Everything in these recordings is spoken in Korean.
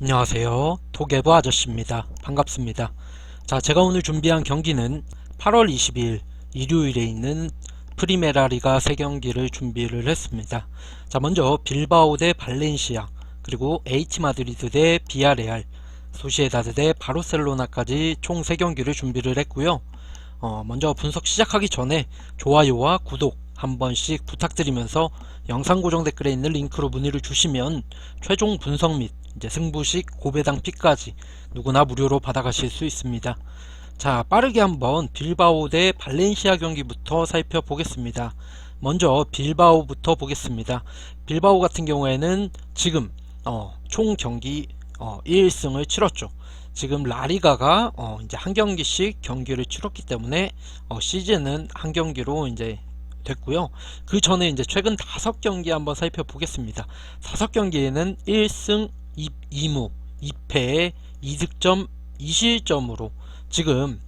안녕하세요. 도개부 아저씨입니다. 반갑습니다. 자, 제가 오늘 준비한 경기는 8월 20일 일요일에 있는 프리메라 리가 3경기를 준비를 했습니다. 자, 먼저 빌바오 대 발렌시아, 그리고 H 마드리드 대 비아레알, 소시에다드 대 바르셀로나까지 총 3경기를 준비를 했고요. 먼저 분석 시작하기 전에 좋아요와 구독 한 번씩 부탁드리면서 영상 고정 댓글에 있는 링크로 문의를 주시면 최종 분석 및 이제 승부식 고배당 픽까지 누구나 무료로 받아가실 수 있습니다. 자, 빠르게 한번 빌바오 대 발렌시아 경기부터 살펴보겠습니다. 먼저 빌바오부터 보겠습니다. 빌바오 같은 경우에는 지금 총 경기 1승을 치렀죠. 지금 라리가가 이제 한 경기씩 경기를 치렀기 때문에 시즌은 한 경기로 이제 됐고요. 그 전에 이제 최근 5경기 한번 살펴보겠습니다. 5경기에는 1승 2무 2패에 2득점 2실점으로 지금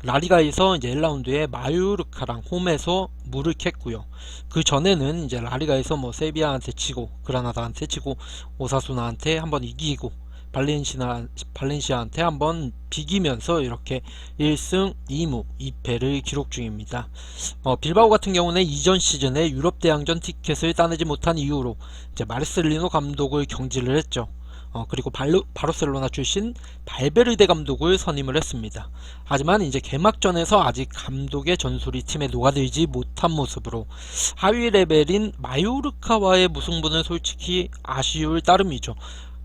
라리가에서 이제 1라운드에 마요르카랑 홈에서 물을 캤고요. 그 전에는 이제 라리가에서 뭐 세비야한테 지고 그라나다한테 지고 오사수나한테 한번 이기고 발렌시아한테 한번 비기면서 이렇게 1승 2무 2패를 기록 중입니다. 빌바오 같은 경우는 이전 시즌에 유럽 대항전 티켓을 따내지 못한 이유로 이제 마르셀리노 감독을 경질을 했죠. 그리고 바르셀로나 출신 발베르데 감독을 선임을 했습니다. 하지만 이제 개막전에서 아직 감독의 전술이 팀에 녹아들지 못한 모습으로 하위 레벨인 마요르카와의 무승부는 솔직히 아쉬울 따름이죠.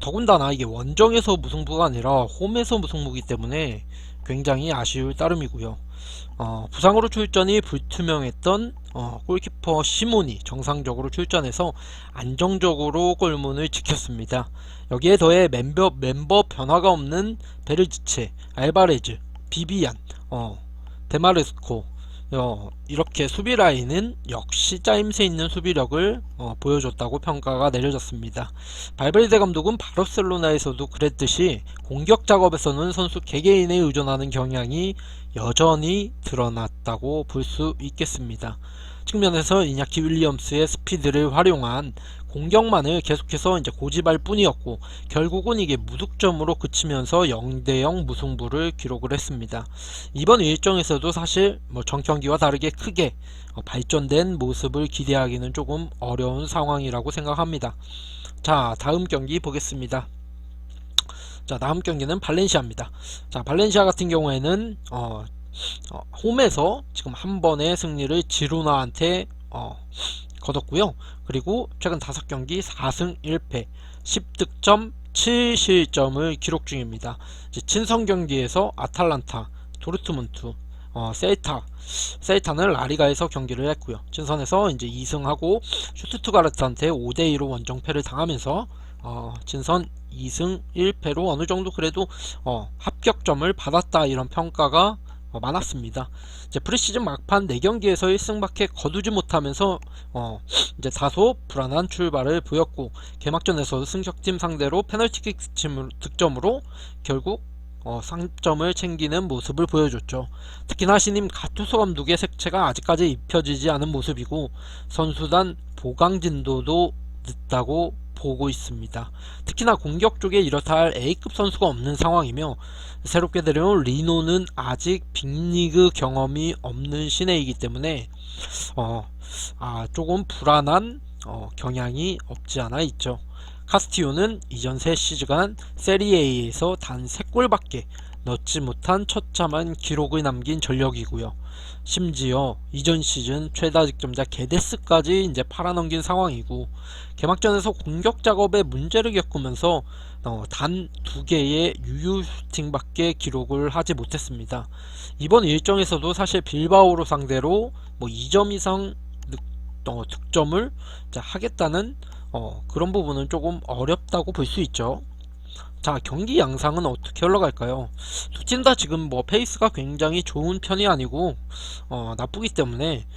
더군다나 이게 원정에서 무승부가 아니라 홈에서 무승부이기 때문에 굉장히 아쉬울 따름이고요. 부상으로 출전이 불투명했던 골키퍼 시몬이 정상적으로 출전해서 안정적으로 골문을 지켰습니다. 여기에 더해 멤버 변화가 없는 베르지체, 알바레즈, 비비안, 데마르스코, 이렇게 수비 라인은 역시 짜임새 있는 수비력을 보여줬다고 평가가 내려졌습니다. 발베르데 감독은 바르셀로나에서도 그랬듯이 공격 작업에서는 선수 개개인에 의존하는 경향이 여전히 드러났다고 볼 수 있겠습니다. 측면에서 이냐키 윌리엄스의 스피드를 활용한 공격만을 계속해서 이제 고집할 뿐이었고 결국은 이게 무득점으로 그치면서 0대0 무승부를 기록을 했습니다. 이번 일정에서도 사실 뭐 전경기와 다르게 크게 발전된 모습을 기대하기는 조금 어려운 상황이라고 생각합니다. 자, 다음 경기 보겠습니다. 자, 다음 경기는 발렌시아입니다. 자, 발렌시아 같은 경우에는 홈에서 지금 한 번의 승리를 지로나한테 거뒀고요. 그리고 최근 5경기 4승 1패 10득점 7실점을 기록 중입니다. 친선 경기에서 아탈란타, 도르트문트, 셀타는 라리가에서 경기를 했고요. 친선에서 이제 2승하고 슈투트가르트한테 5대2로 원정패를 당하면서 친선 2승 1패로 어느 정도 그래도 합격점을 받았다 이런 평가가 많았습니다. 이제 프리시즌 막판 4경기에서 1승밖에 거두지 못하면서 이제 다소 불안한 출발을 보였고 개막전에서 승적팀 상대로 페널티킥 득점으로 결국 상점을 챙기는 모습을 보여줬죠. 특히나 신임 가투소 감독의 색채가 아직까지 입혀지지 않은 모습이고 선수단 보강 진도도 늦다고 보고 있습니다. 특히나 공격 쪽에 이렇다 할 A급 선수가 없는 상황이며 새롭게 데려온 리노는 아직 빅리그 경험이 없는 신예이기 때문에 조금 불안한 경향이 없지 않아 있죠. 카스티오는 이전 3시즌간 세리에에서 단 3골밖에 넣지 못한 처참한 기록을 남긴 전력이고요. 심지어 이전 시즌 최다 득점자 게데스까지 이제 팔아넘긴 상황이고 개막전에서 공격 작업에 문제를 겪으면서 단 2개의 유효 슈팅밖에 기록을 하지 못했습니다. 이번 일정에서도 사실 빌바오로 상대로 뭐 2점 이상 득점을 하겠다는 그런 부분은 조금 어렵다고 볼 수 있죠. 자, 경기 양상은 어떻게 흘러갈까요? 두 팀 다 지금 뭐 페이스가 굉장히 좋은 편이 아니고 나쁘기 때문에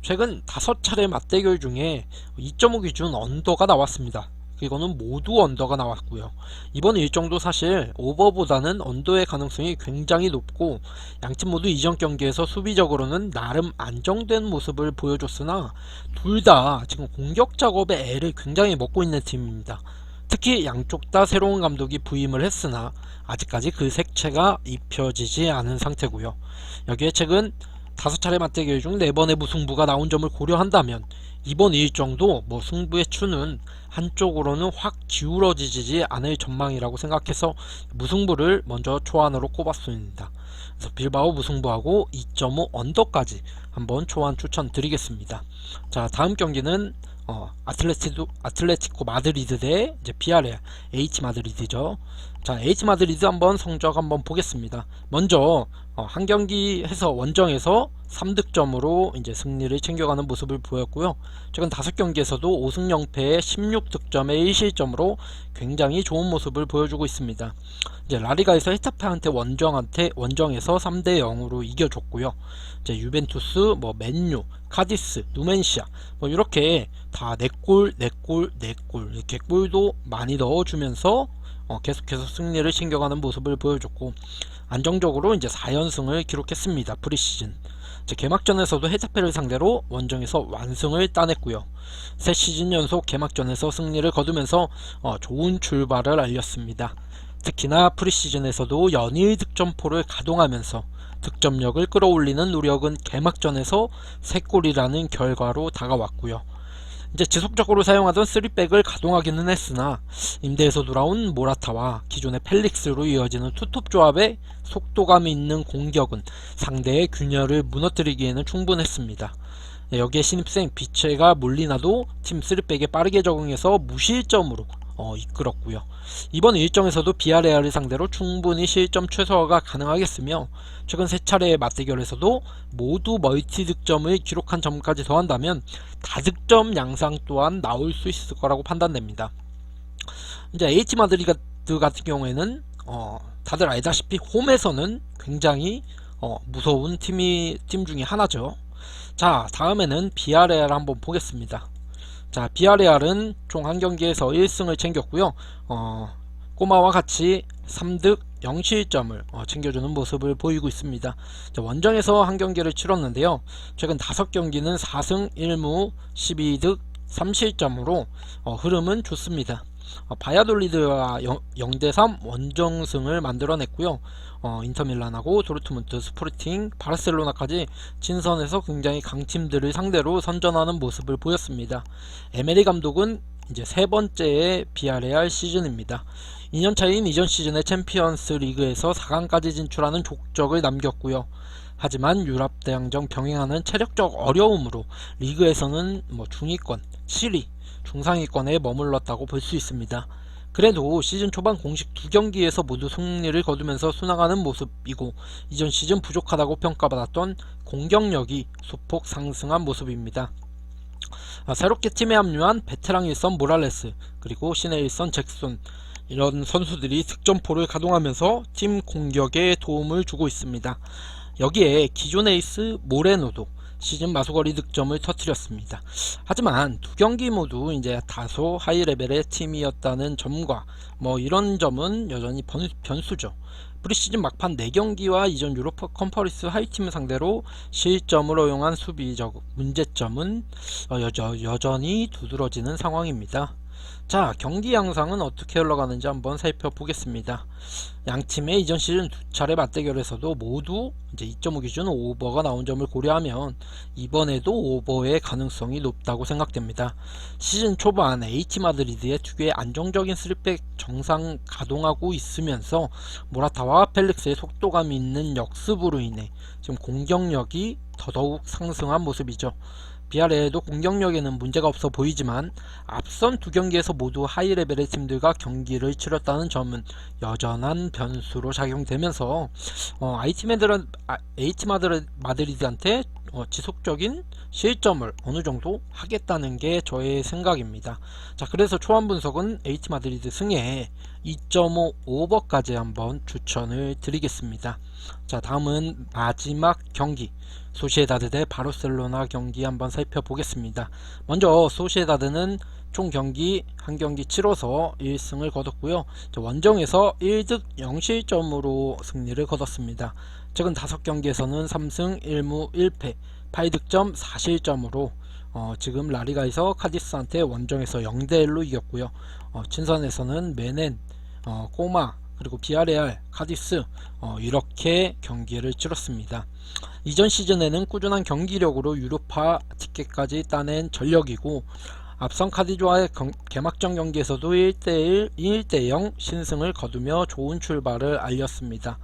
최근 5차례 맞대결 중에 2.5 기준 언더가 나왔습니다. 이거는 모두 언더가 나왔고요. 이번 일정도 사실 오버보다는 언더의 가능성이 굉장히 높고 양팀 모두 이전 경기에서 수비적으로는 나름 안정된 모습을 보여줬으나 둘 다 지금 공격 작업에 애를 굉장히 먹고 있는 팀입니다. 특히 양쪽 다 새로운 감독이 부임을 했으나 아직까지 그 색채가 입혀지지 않은 상태고요. 여기에 최근 5차례 맞대결 중 4번의 무승부가 나온 점을 고려한다면 이번 일정도 승부의 추는 한쪽으로는 확 기울어지지 않을 전망이라고 생각해서 무승부를 먼저 초안으로 꼽았습니다. 그래서 빌바오 무승부하고 2.5 언더까지 한번 초안 추천드리겠습니다. 자, 다음 경기는 아틀레티코 마드리드 대 이제 비아레알 H 마드리드죠. 자, H 마드리드 한번 성적 한번 보겠습니다. 먼저 한 경기 해서 원정에서 3득점으로 이제 승리를 챙겨가는 모습을 보였고요. 최근 5경기에서도 5승 0패에 16득점에 1실점으로 굉장히 좋은 모습을 보여주고 있습니다. 이제 라리가에서 헤타페한테 원정에서 3대 0으로 이겨줬고요. 이제 유벤투스, 맨유, 카디스, 누멘시아 이렇게 다 4골, 4골, 4골 이렇게 골도 많이 넣어주면서 계속해서 승리를 챙겨가는 모습을 보여줬고 안정적으로 이제 4연승을 기록했습니다. 프리시즌. 개막전에서도 헤타페를 상대로 원정에서 완승을 따냈고요. 3시즌 연속 개막전에서 승리를 거두면서 좋은 출발을 알렸습니다. 특히나 프리시즌에서도 연일 득점포를 가동하면서 득점력을 끌어올리는 노력은 개막전에서 3골이라는 결과로 다가왔고요. 이제 지속적으로 사용하던 3백을 가동하기는 했으나 임대에서 돌아온 모라타와 기존의 펠릭스로 이어지는 투톱 조합의 속도감이 있는 공격은 상대의 균열을 무너뜨리기에는 충분했습니다. 여기에 신입생 비체가 몰리나도 팀 3백에 빠르게 적응해서 무실점으로 이끌었고요. 이번 일정에서도 비아레알을 상대로 충분히 실점 최소화가 가능하겠으며 최근 3차례의 맞대결에서도 모두 멀티 득점을 기록한 점까지 더한다면 다득점 양상 또한 나올 수 있을 거라고 판단됩니다. 이제 H 마드리드 같은 경우에는 다들 알다시피 홈에서는 굉장히 무서운 팀 중에 하나죠. 자, 다음에는 비아레알 한번 보겠습니다. 자, 비아레알은 총 한 경기에서 1승을 챙겼고요. 꼬마와 같이 3득 0실점을 챙겨주는 모습을 보이고 있습니다. 자, 원정에서 한 경기를 치렀는데요. 최근 5경기는 4승 1무 12득 3실점으로 흐름은 좋습니다. 바야돌리드와 0대3 원정승을 만들어냈고요. 인터밀란하고 도르트문트, 스포르팅, 바르셀로나까지 친선에서 굉장히 강팀들을 상대로 선전하는 모습을 보였습니다. 에메리 감독은 이제 3번째의 비아레알 시즌입니다. 2년차인 이전 시즌의 챔피언스 리그에서 4강까지 진출하는 족적을 남겼고요. 하지만 유럽 대항전 병행하는 체력적 어려움으로 리그에서는 중위권, 7위, 중상위권에 머물렀다고 볼 수 있습니다. 그래도 시즌 초반 공식 2경기에서 모두 승리를 거두면서 순항하는 모습이고 이전 시즌 부족하다고 평가받았던 공격력이 소폭 상승한 모습입니다. 새롭게 팀에 합류한 베테랑 일선 모랄레스 그리고 신의 일선 잭슨 이런 선수들이 득점포를 가동하면서 팀 공격에 도움을 주고 있습니다. 여기에 기존 에이스 모레노도 시즌 마수거리 득점을 터뜨렸습니다. 하지만 2경기 모두 이제 다소 하이 레벨의 팀이었다는 점과 이런 점은 여전히 변수죠. 프리시즌 막판 4경기와 이전 유로파 컨퍼런스 하이팀을 상대로 실점을 허용한 수비적 문제점은 여전히 두드러지는 상황입니다. 자, 경기 양상은 어떻게 흘러가는지 한번 살펴보겠습니다. 양팀의 이전 시즌 2차례 맞대결에서도 모두 이제 2.5 기준 오버가 나온 점을 고려하면 이번에도 오버의 가능성이 높다고 생각됩니다. 시즌 초반 H 마드리드의 특유의 안정적인 3백 정상 가동하고 있으면서 모라타와 펠릭스의 속도감 있는 역습으로 인해 지금 공격력이 더더욱 상승한 모습이죠. 비아레알도 공격력에는 문제가 없어 보이지만 앞선 2경기에서 모두 하이 레벨의 팀들과 경기를 치렀다는 점은 여전한 변수로 작용되면서 H 마드리드한테 지속적인 실점을 어느정도 하겠다는 게 저의 생각입니다. 자, 그래서 초안 분석은 H 마드리드 승에 2.5 오버까지 한번 추천을 드리겠습니다. 자, 다음은 마지막 경기 소시에다드 대 바르셀로나 경기 한번 살펴보겠습니다. 먼저 소시에다드는 총 경기 한 경기 치러서 1승을 거뒀고요. 원정에서 1득 0실점으로 승리를 거뒀습니다. 최근 5경기에서는 3승 1무 1패 8득점 4실점으로 지금 라리가에서 카디스한테 원정에서 0대1로 이겼고요. 친선에서는 메넨, 꼬마, 그리고 비아레알, 카디스 이렇게 경기를 치렀습니다. 이전 시즌에는 꾸준한 경기력으로 유로파 티켓까지 따낸 전력이고, 앞선 카디즈와의 개막전 경기에서도 1대1, 1대0 신승을 거두며 좋은 출발을 알렸습니다.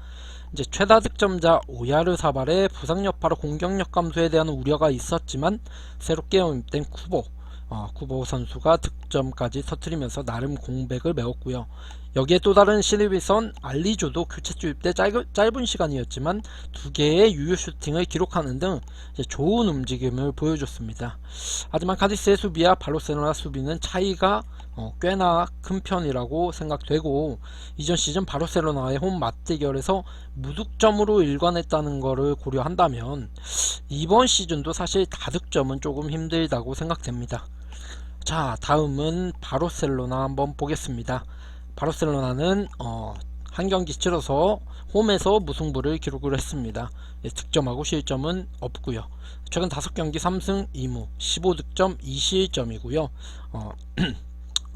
이제 최다 득점자 오야르사발의 부상 여파로 공격력 감소에 대한 우려가 있었지만 새롭게 영입된 쿠보 선수가 득점까지 터뜨리면서 나름 공백을 메웠고요. 여기에 또 다른 신입이선 알리조도 교체 투입 때 짧은 시간이었지만 2개의 유효 슈팅을 기록하는 등 좋은 움직임을 보여줬습니다. 하지만 카디스의 수비와 바르셀로나 수비는 차이가 꽤나 큰 편이라고 생각되고, 이전 시즌 바르셀로나의 홈 맞대결에서 무득점으로 일관했다는 것을 고려한다면 이번 시즌도 사실 다득점은 조금 힘들다고 생각됩니다. 자, 다음은 바르셀로나 한번 보겠습니다. 바르셀로나는 한 경기 치러서 홈에서 무승부를 기록을 했습니다. 득점하고 실점은 없고요. 최근 5경기 3승 2무 15득점 2실점이고요.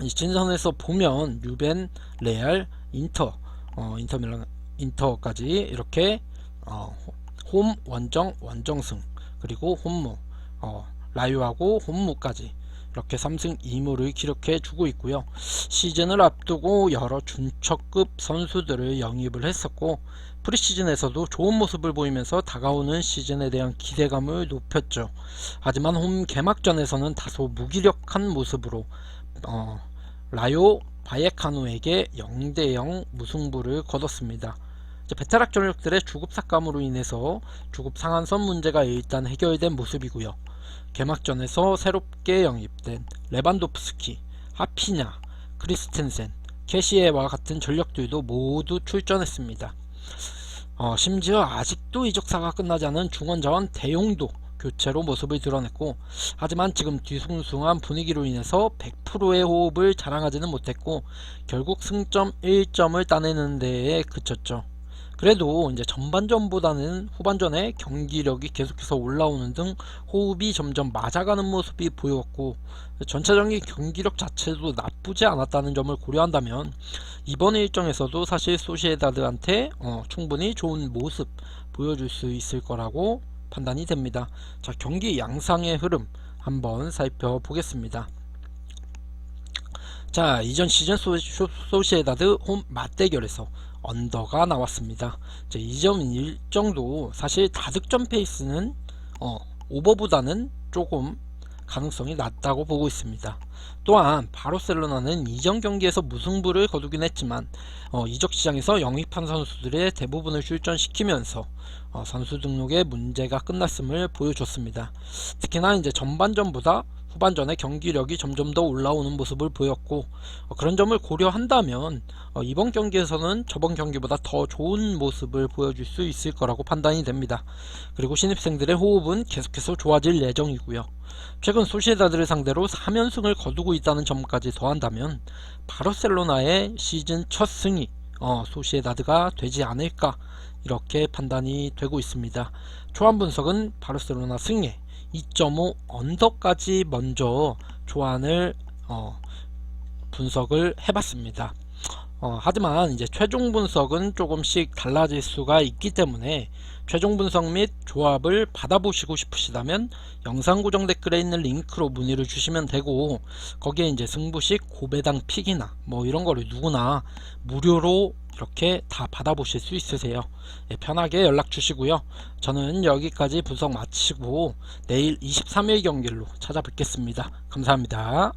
진선에서 보면 유벤, 레알, 인터밀란, 인터까지 이렇게 홈 원정승, 그리고 홈무, 라요하고 홈무까지 이렇게 3승 2무를 기록해 주고 있고요. 시즌을 앞두고 여러 준척급 선수들을 영입을 했었고, 프리시즌에서도 좋은 모습을 보이면서 다가오는 시즌에 대한 기대감을 높였죠. 하지만 홈 개막전에서는 다소 무기력한 모습으로 라요 바예카노에게 0대0 무승부를 거뒀습니다. 베테랑 전력들의 주급 삭감으로 인해서 주급 상한선 문제가 일단 해결된 모습이고요. 개막전에서 새롭게 영입된 레반도프스키, 하피냐, 크리스텐센, 캐시에와 같은 전력들도 모두 출전했습니다. 심지어 아직도 이적사가 끝나지 않은 중원자원 대용도 교체로 모습을 드러냈고, 하지만 지금 뒤숭숭한 분위기로 인해서 100%의 호흡을 자랑하지는 못했고 결국 승점 1점을 따내는 데에 그쳤죠. 그래도 이제 전반전보다는 후반전에 경기력이 계속해서 올라오는 등 호흡이 점점 맞아가는 모습이 보였고, 전체적인 경기력 자체도 나쁘지 않았다는 점을 고려한다면 이번 일정에서도 사실 소시에다드한테 충분히 좋은 모습 보여줄 수 있을 거라고 판단이 됩니다. 자, 경기 양상의 흐름 한번 살펴보겠습니다. 자, 이전 시즌 소시에다드 홈 맞대결에서 언더가 나왔습니다. 이점 일정도 사실 다득점 페이스는 오버보다는 조금 가능성이 낮다고 보고 있습니다. 또한 바르셀로나는 이전 경기에서 무승부를 거두긴 했지만 이적 시장에서 영입한 선수들의 대부분을 출전시키면서 선수 등록에 문제가 끝났음을 보여줬습니다. 특히나 이제 전반전보다 후반전에 경기력이 점점 더 올라오는 모습을 보였고, 그런 점을 고려한다면 이번 경기에서는 저번 경기보다 더 좋은 모습을 보여줄 수 있을 거라고 판단이 됩니다. 그리고 신입생들의 호흡은 계속해서 좋아질 예정이고요. 최근 소시에다드를 상대로 3연승을 거두고 있다는 점까지 더한다면 바르셀로나의 시즌 첫 승이 소시에다드가 되지 않을까, 이렇게 판단이 되고 있습니다. 초안 분석은 바르셀로나 승에 2.5 언더까지 먼저 초안을 분석을 해봤습니다. 하지만 이제 최종 분석은 조금씩 달라질 수가 있기 때문에 최종 분석 및 조합을 받아보시고 싶으시다면 영상 고정 댓글에 있는 링크로 문의를 주시면 되고, 거기에 이제 승부식 고배당 픽이나 뭐 이런 거를 누구나 무료로 이렇게 다 받아보실 수 있으세요. 편하게 연락 주시고요. 저는 여기까지 분석 마치고 내일 23일 경기로 찾아뵙겠습니다. 감사합니다.